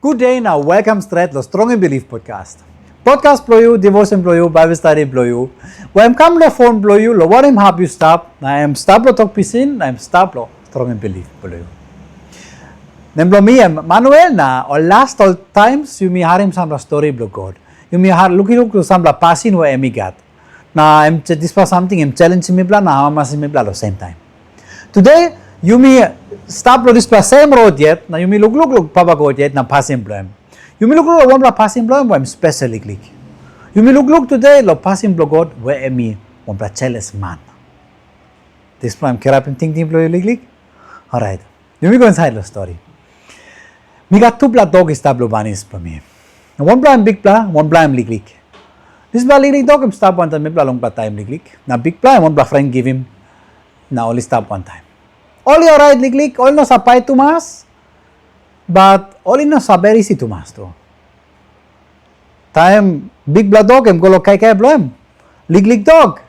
Good day now, welcome straight to Strongim Bilif Podcast. Podcast ployu, devotion ployu, Bible study ployu. When come to phone ployu, lo what him help you stop. I am stop lo Tok Pisin, I am stop lo Strongim Bilif ployu. Nemblo mi Manuel na or last all times you mi harim samla story blo God. You mi har looking to samla pasin wa emi gat. Na am this was something am challenge mi bla na hamas mi bla lo same time. Today you mi stop lo this same road yet na you mi lukluk papa God yet na pasin blem. You mi lukluk lo wanpla pasin blem wa specially click. You mi lukluk today lo pasin blo God wa emi wanpla jeles man. This plan kerapin ting blo click. All right. You mi go inside the story. We got two pla dog stablo banis for me. One pla big pla, one pla liklik. This pla liklik dog stop one time, me pla long pla time liklik. Now big pla one pla friend give him. Now only stop one time. Only alright liklik, all no sapay tumas, but only no saberi si tumas to. Time big pla dog em golo kai blem. Liklik dog.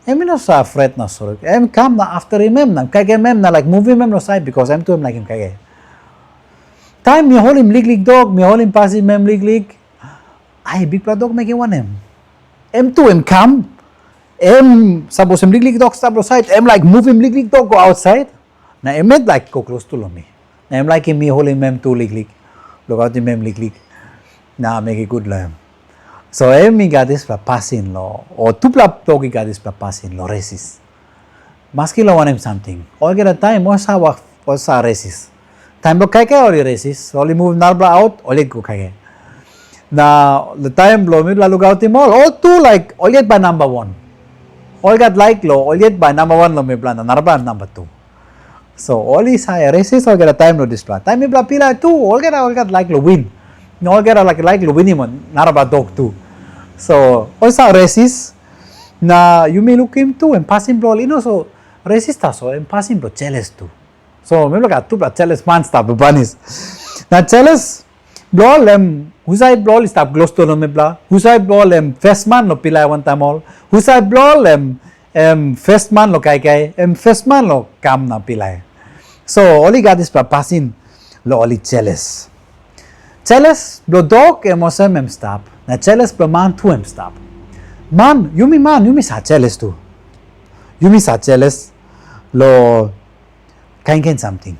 Em no sa afraid na sorry. Em come na after him na kai mem na like movie mem no side because em to him like him kai. Time me hold him lig dog, me hold him pasin mem lig. Ay big pla dog make one him. M2 him come. M suppose him lig dog stop outside. M like move him lig dog go outside. Na em met like go close to me. Na em like him me hold him M2 lig. Look out him mem lig. Na make it good lam. So em me got this pla pasin lo or two pla dog got this pla pasin lo resist. Maski lo one him something. All get a time was sa resist. Time block kai only races, only move narbla out, only go kai. Now the time blow me look out him all two like all yet by number one. All got like low, all yet by number one lo me plan, narbla number two. So all is high races, all get a time no display. Time me bla pila two, all get like lo win. No all get like lo win him narbla dog two. So all sa races. Na you may look him too and pass him blow, you know so races so and pass him blow jealous too. So maybe like two jeles man stop banis. Na jeles blow lem husai blow stop close to no me bla. Husai blow lem first man lo pila one time all. Husai blow lem first man lo kai first man lo kam na pila. So only got this pasin lo only jeles. Jeles blow dog emosem stop. Na jeles blow man two stop. Man yumi sa jeles too. Yumi sa jeles lo kain something.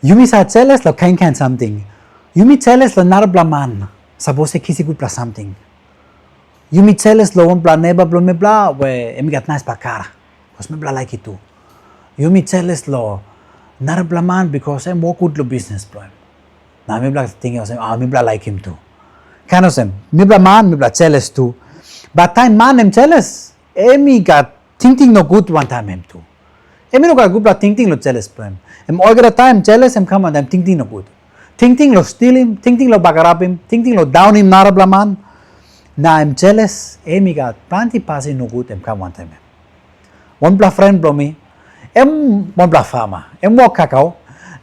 Yumi sa jeles lo kain something. Yumi jeles lo narbla man. Suppose kisi good plus something. Yumi jeles lo one bla neba blo me bla we emi gat nice pa cara. Cause me bla like it too. Yumi jeles lo narbla man because I'm walk good lo business bro. Now me bla thinking of me bla like him too. Kind of same. Me bla man, me bla jealous too. But time man am jealous. Emi got thinking no good one time him too. Emi no got good bla thinking lo jealous bro. I'm all get a time jealous and come on I'm thinking no good. Thinking lo steal him, thinking lo bagarap him, thinking lo down him narbla man. Now I'm jealous. Emi got plenty passing no good and come one time. One bla friend bro me. One bla farmer. Walk kakao.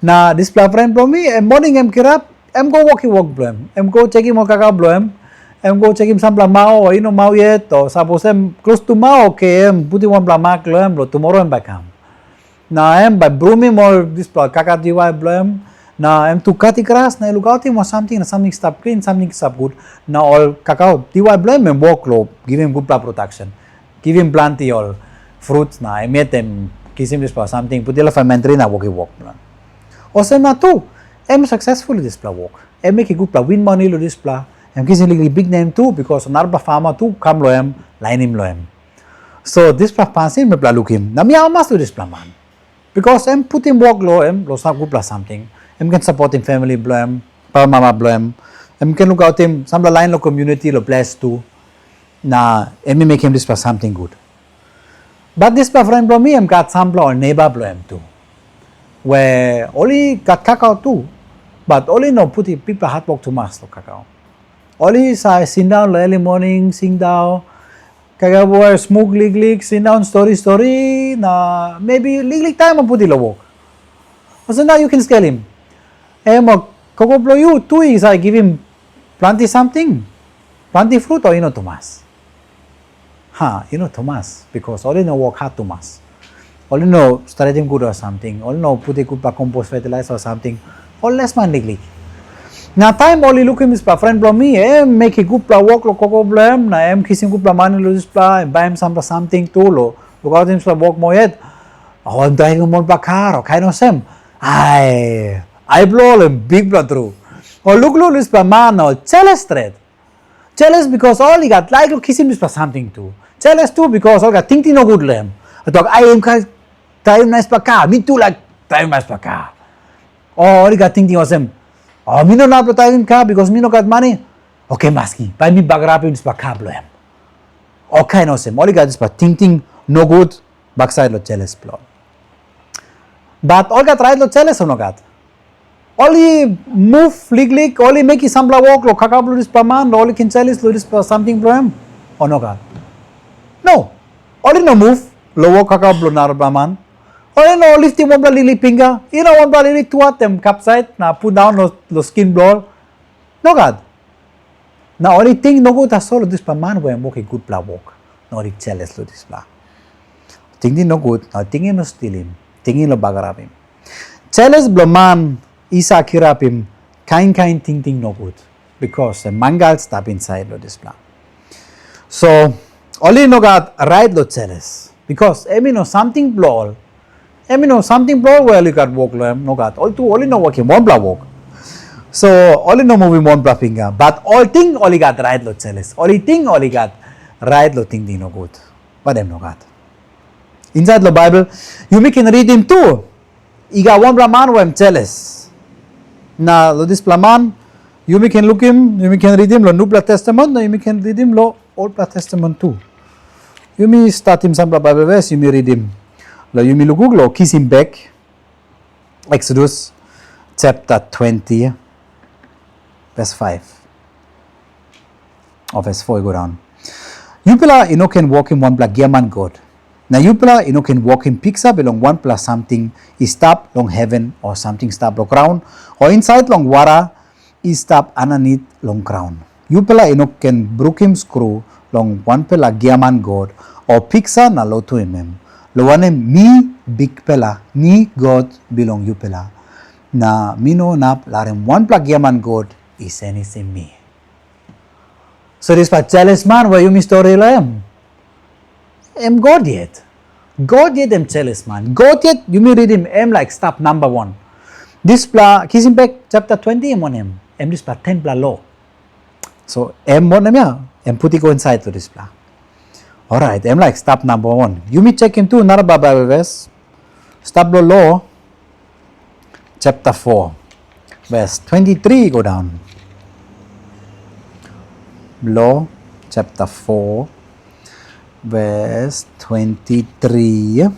Na this bla friend bro me. Morning kirap. Go walk bro. Go check him kakao bro. Go check him some bla mao or mao yet or suppose close to mao okay. Put one bla mark bro. Tomorrow back home. Na by brooming or this bla kaka diwa bro. Na to cut grass. Na look out him or something stop clean, something stop good. Na all kakao diwa bro and walk low. Give him good bla protection. Give him plenty all fruits na. I met them. Kisim this something put the fermentary na walk plan. Also na too. I'm successful in this pla walk. I make a good pla win money lo this pla. I'm kissing big name too because narba farmer too come loem lainim loem. So this pla pasin me pla look him. Na me almost do this pla man. Because I'm putting walk lo sa good pla something. I'm can support him family bloem, pa mama bloem. I'm can look out him some line lo community lo bless too. Na me make him this pla something good. But this friend from me, got some or neighbor blame too. Where only got cacao too. But only no put it people hard work to master cacao. Only say sit down early morning, sing down, cacao boy smoke lig, sit down story, na maybe lig time put it work. So now you can scale him. Koko blow you 2 weeks I give him plenty something, plenty fruit or Thomas. Thomas, because only know work hard Thomas. Only know strategy good or something, only know put a good compost fertilizer or something, or less man ligli. Na time only look him is pa friend blow me, make a good pla work lo koko blow him, na kissing good pla money lo this pla, buy him something too lo, because him pla work mo yet. Oh, I'm dying more pla car, or kind of same. I blow him big blood through. Or lukluk is pla man or jeles thread. Jealous because all he got like to kiss him is for something too. Jealous too because all got think no good lamb. I talk I am time nice pa ka. Me too like time nice pa ka. All he got thinking was him. Oh, me no na time ka because me no got money. Okay, maski. Buy me bag rapid is pa ka blow. Okay, no same. All he got is pa thinking no good. Backside lo jealous blow. But all got right lo jealous or no got. Only move, lick, only make some walk, lo kakablo this paman, only can tell is this something problem, or no God? No. Only no move, lo walk kakablo nar paman. Only no lifting one lily finger, one lily to what them capside, na put down lo skin blow. No God. Now only thing no good as all this paman when walk a good pla walk. No only jealous lo this pla. Thinking no good, now thinking no steal him, thinking lo bagarap him. Jealous blow man. Isa kirapim kind thing no good because the mangal stop inside lo this plan. So only no got right lo jealous because something blow well you got walk lo no got all two only no working wanpla walk. So only no moving wanpla finger but all thing only got right lo jealous only thing only got right lo thing no good but them no got. Inside the Bible you can read him too. He got wanpla man when jealous. Na lo this plaman, you can look him, you can read him lo New Testament, you can read him lo Old Testament too. You start him some Bible verse, you read him. Lo you look lo kiss him back. Exodus chapter 20, verse 5. Or verse 4 go down. Wanpela can walk in wanpla giaman God. Na wanpela can walk in pizza belong wanpla something is stop long heaven or something stop long ground or inside long water is stop underneath long ground. Wanpela can brook him screw long wanpela giaman God or pizza na lo to him. Lo wanem me big pela ni God belong wanpela. Na mino nap larem wanpla giaman God is anything me. So this part jealous man where you story la am God yet. God yet am jealous man. God yet you may read him like stop number 1. This pla kissing back chapter 20 am on him. This pla 10 pla law. So one am put it go inside to this pla. Alright, like stop number 1. You may check him too another Bible verse. Stop law chapter 4 verse 23 go down. Law chapter 4 verse 23. You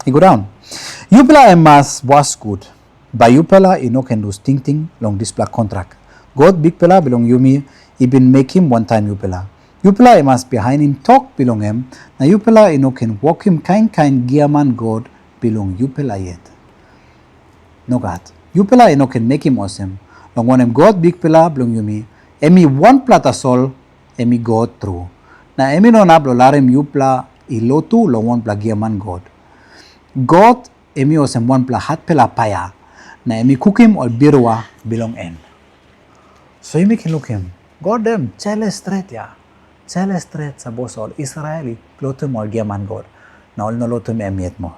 go down. Wanpela must was good. By wanpela can do thing long this black contract. God big pela belong yumi. He been make him one time wanpela. Wanpela must behind him talk belong him. Na wanpela can walk him kind giaman God belong wanpela yet. No God. Wanpela can make him awesome. Long one him God big pela belong yumi. Emi one plata sol emi God true. Na emi no nablo larem wanpela ilotu lo wanpla giaman God. God emi osem wanpla hat pela paya. Na emi kukim or birwa belong en. So you can look him. God them jealous threat ya. Jealous threat sa bosol Israeli lotum or giaman God. Na all no lotum emiet mo.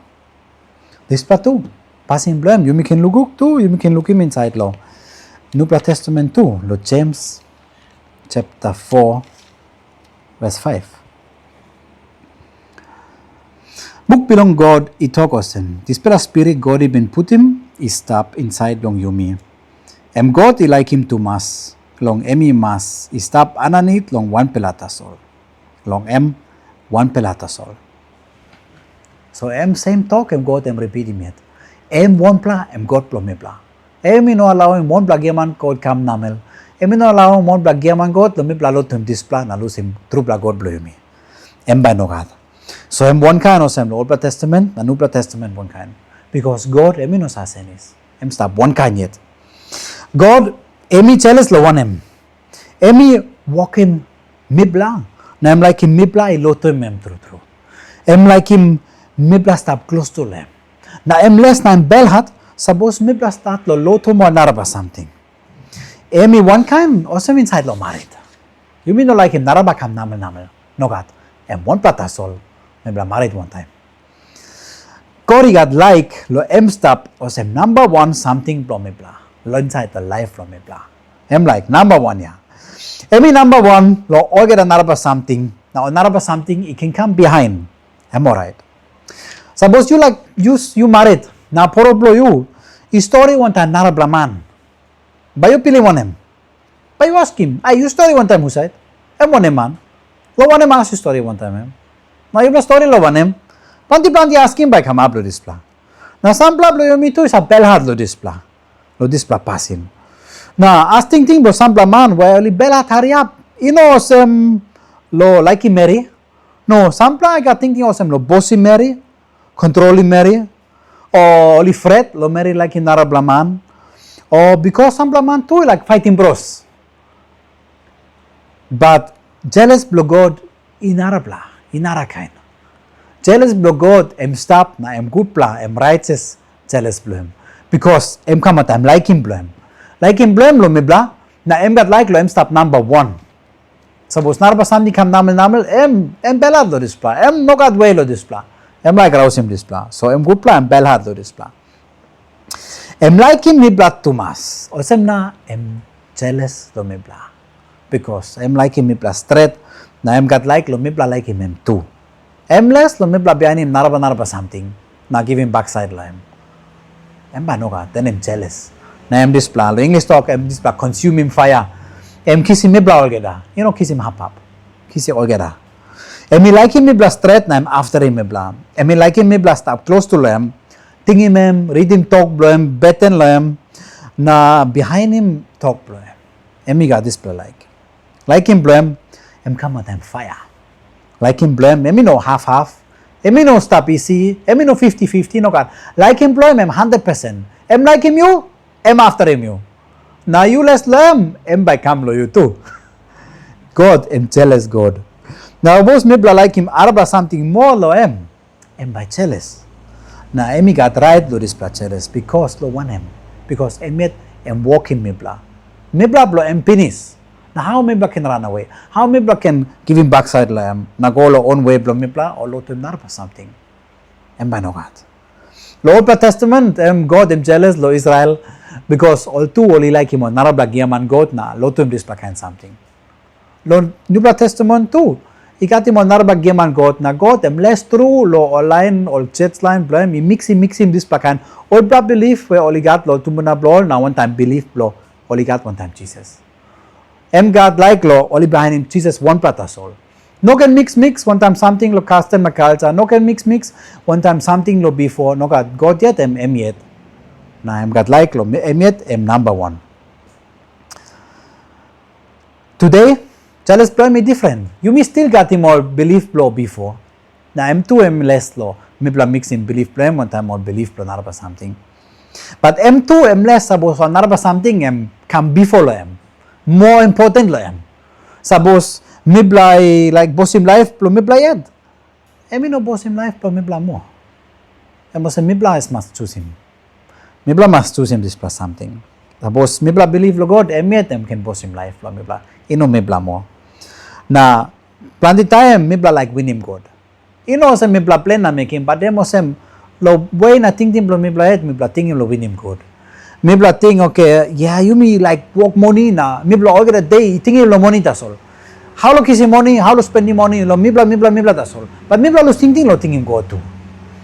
This pa too. Pasin blame. You can look too. You can look him inside lo. New Testament too. Lo James chapter 4 verse 5. Book belong God itok osen. This pela spirit God been put him is stop inside long yumi. God like him to mas. Long emi mas is stop underneath long wanpela tasol. Long wanpela tasol. So same talk God repeat him yet. Wanpla God plomepla. No allow him wanpla giaman God come namel. No allow him wanpla giaman God lo mipla lot him this plan na lose him true pla God blow yumi. By no God. So one kind of Old Testament and New Testament one kind. Because God no sasenis. Stop one kind yet. God, emi jeles lo wanem. Emi walking mibla. Na em like him mibla iloto mem true. Em like him mibla stop close to them. Na em less na em belhat, suppose mibla start lo loto mo naraba something. Emi one kind, also inside lo marit. You mean no like him naraba kam namel. No God. Em wanpla tasol, mibla marit one time. God got like lo em stop, also number one something lo mibla. Lo inside the life lo mibla. Em like number one ya. Emi number one lo all get another something. Now another something it can come behind. Am alright. Suppose you like you married. Now poro blow you. Story one time nara blaman. Bayo pili one him. Bayo ask him. You story one time who said? Em one him man. Lo one him ask you story one time him. Now you story lo one him. Planti ask him by come up lo display. Now some blah blow you me too is a bell hard lo display. Lo display pasin. Now asking thing bro some blaman where only bell hard hurry up. You know some lo like him Mary. No, some I got thinking of some lo bossy Mary. Controlling Mary, or only fret, lo Mary like in Arab Laman, or because some Laman too like fighting bros. But jealous blow God in Arabla, in Arakain. Jealous blow God, em stop, na em good pla, em righteous, jealous blow him. Because em come at em like him blow him. Like him blow him lo me bla, na em got like lo em stop number one. Suppose narba sandi kam namel, em belad lo display, em no got way lo display. Em like rausim display. So em good plan belhad lo display. Em like him mibla tumas. Osem na em jealous lo mibla. Because em like him mibla straight. Na em got like lo mibla like him em too. Em less lo mibla behind him naraba something. Na give him backside lo em. Em ba no ka. Then em jealous. Na em display. Lo English talk em display consume him fire. Em kiss him mibla algeda. You know kiss him hap. Kiss him algeda. Emi like him mibla straight na em after him mibla. Emi like him mibla stop close to him. Ting him read him talk blow him, beten lo him. Na behind him talk blow him. Emi got this blow like. Like him blow him, em come at him fire. Like him blow him, emi no half. Emi no stop easy. Emi no 50-50 no God. Like him blow him, em 100%. Em like him you, em after him you. Now you less lo him, em by come lo you too. God, em jealous God. Now, both mibla like him arba something more lo em by jealous. Now, emi got right lo display jealous because lo one em. Because emet em walk him mibla. Mibla blo em pinis. Now, how mibla can run away? How mibla can give him backside lo em? Na go lo on way blo mibla or lo to him narba something. Em by no God. Lo Old Testament em God em jealous lo Israel because all two only like him on narabla giaman God na lo to him display kind something. Lo New Testament too. Ikati mo narba geman God na God em less true lo online or church line blame mix him this pakan all bra belief we only got lo tumuna blo na one time belief blo only got one time Jesus em God like lo only behind him Jesus one plata soul no can mix one time something lo custom makalcha no can mix one time something lo before no God yet em yet na em God like lo em yet em number one today jealous blow me different. You may still got him all belief blow before. Now M2 M less law. Maybe mix him belief blow one time or belief blow narba something. But M2 M less suppose or narba something M come before M. More important lo M. Suppose mibla like boss him life blow mibla yet. Emi no boss him life blow mibla more. M was mibla is must choose him. Mibla must choose him this plus something. Suppose mibla believe lo God M yet M can boss him life blow mibla. Ino mibla more. Na planti time mibla like win him God. Ino sa mibla plan na make him, but demo sem lo way na ting blo mibla et mibla ting lo win him God. Mibla ting okay, yeah you me like work money na mibla all get a day ting lo money that's all. How lo kisi money, how lo spending money lo mibla that's all. But mibla lo ting lo ting him God too.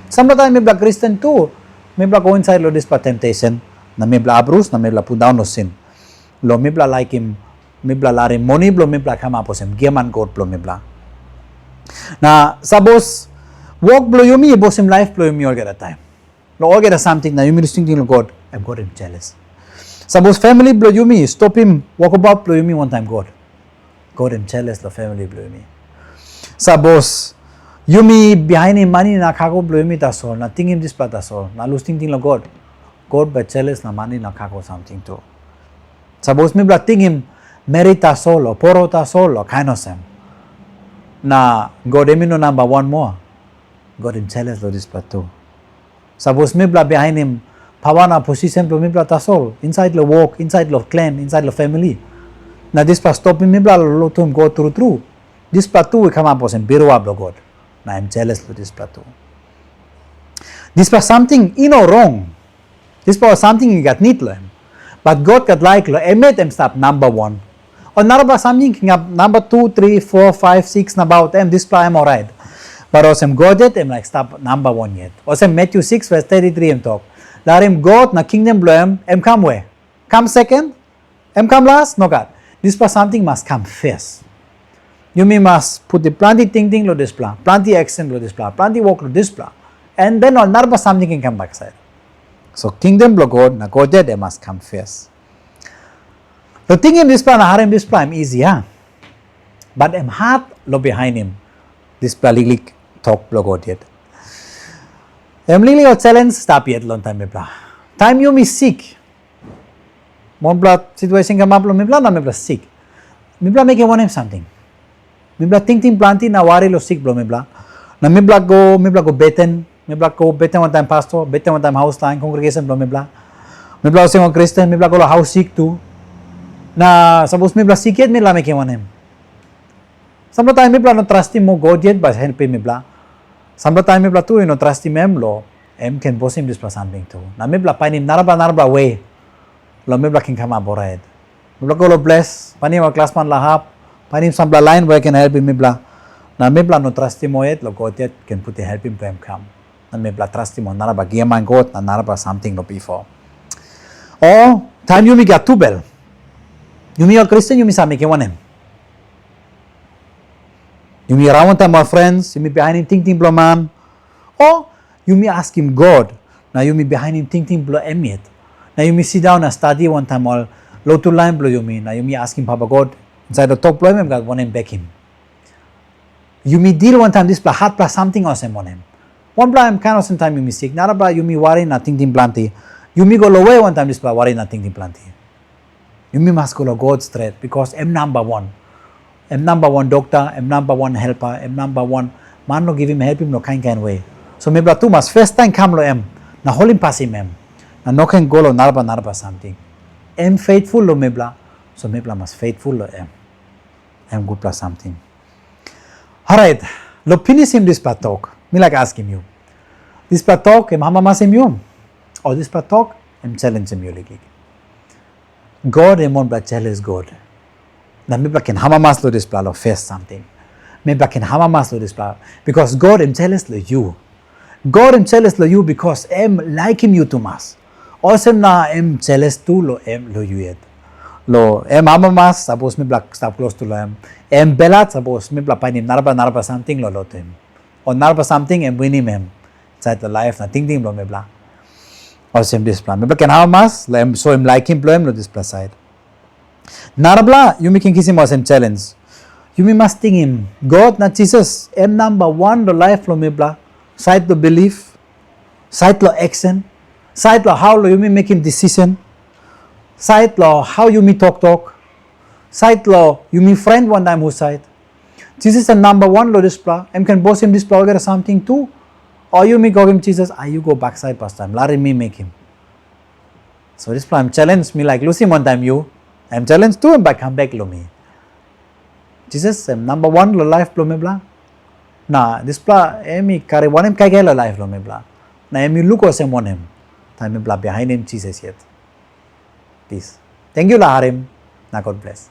Sometimes mibla Christian too. Mibla go inside lo this pa temptation na mibla abrus na mibla put down no sin. Lo mibla like him mibla lari money blo mibla kama posem giaman God blo mibla na suppose walk blo yumi bosim life blo yumi all get a time lo all get a something na yumi thinking lo God I'm God him jealous suppose family blo yumi stop him walk about blo yumi one time God him jealous lo family blo yumi suppose yumi behind him money na kago blo yumi ta so na ting him this pa ta so na lose thinking lo God but jealous na money na kago something too Suppose mi bla tingim merita solo, porota solo, kainosem. Na God emi no number one more. God him jealous lo displa too. Suppose mi bla behind him pawana position lo mi bla tasol, inside lo work, inside lo clan, inside lo family. Na displa stop mi bla lo tum go through. Displa too we come up with biru ablo God. Na I'm jealous lo displa too. Displa something wrong. Displa something you got need lo him. But God got like lo emet em stop number one. Or naraba something number 2, 3, 4, 5, 6 na about em displa em alright. But osem God em like stop number one yet. Osem Matthew 6 verse 33 em talk. Larim God na kingdom blo em come where? Come second? Em come last? No God. Displa something must come first. You must put the plenty thinking lo displa, plenty action lo displa, plenty work lo displa. And then on naraba something can come backside. So kingdom blo God na God they must come first. The thing in this plan, harim this plan easy, yeah. But em heart lo behind him. This plan lilik talk blo God yet. Em lilik o challenge stop yet long time me bla. Time you me sick. Mon bla situation come up lo me bla na me bla sick. Me bla make one him something. Me bla think planti na wari lo sick blo me bla. Na me bla go beten. Me bla go beten one time pastor, beten one time house line congregation blo me bla. Me bla sing o Christian, me bla go lo house sick too. Na suppose me bla sick yet me bla make one him. Sometimes me bla no trust him mo God yet but help me bla. Sometimes me bla too no trust him em lo. Em can boss him this bla something too. Na me bla pain him naraba way. Lo me bla can come up alright. Me bla go lo bless. Panim o class man lahap. Panim some bla line where can help him me bla. Na me bla no trust him mo yet lo God yet can put the help him to him come. Na me bla trust him mo naraba giyaman God na naraba something lo before. Or time you me got tubel. You me a Christian, you me sa make one him. You me around time our friends, you me behind him thinking blow man. Or you me ask him God. Now you me behind him thinking blow emiet. Now you me sit down and study one time all low to line blow you me. Now you me ask him Papa God inside the top blow him God one him back him. You me deal one time this blow heart plus something or some on him. One blow him kind of sometime you me sick. Not about you me worry not thinking planty. You me go away one time this blow worry not thinking planty. You me must go to God straight because I'm number one. I'm number one doctor, I'm number one helper, I'm number one. Man no give him help him no kind way. So me bla tu mas first time come lo em. Na holim pasim em. Na no can go lo narba something. Em faithful lo me bla. So me bla mas faithful lo em. Em good plus something. Alright. Lo finish him this bla talk. Me like ask him you. This bla talk em hama mas em you. Or this bla talk em challenge him you like. God em on bla jealous God. Na me bla can hama mas lo this bla lo first something. Me bla can hama mas lo this bla because God em jealous lo you. God em jealous lo you because em like him you too mas. Also na em jealous too lo em lo you yet. Lo em hama mas suppose me bla stop close to lo em. Em belat suppose me bla pain him narba something lo to him. Or narba something em win him. Inside the life na ting lo me bla. Also em this bla. Me bla can hama mas lo em so em like him lo this bla side. Narabla, you making kiss him was him challenge. You me must think him. God na Jesus. M number one the life lo me bla. Side the belief. Side lo action. Side lo how lo you me make him decision. Side lo how you me talk. Side lo you me friend one time who side. Jesus is number one lo display. M can boss him display or something too. Or you me go him Jesus. You go backside past time. Larry me make him. So this plan challenge me like Lucy one time you. I'm challenged too, but come back lo me. Jesus, number one lo life lo me bla. Na this bla emi carry one him kai lo life lo me bla. Na emi look o sem one him. Time me bla behind him Jesus yet. Peace. Thank you la harim. Na God bless.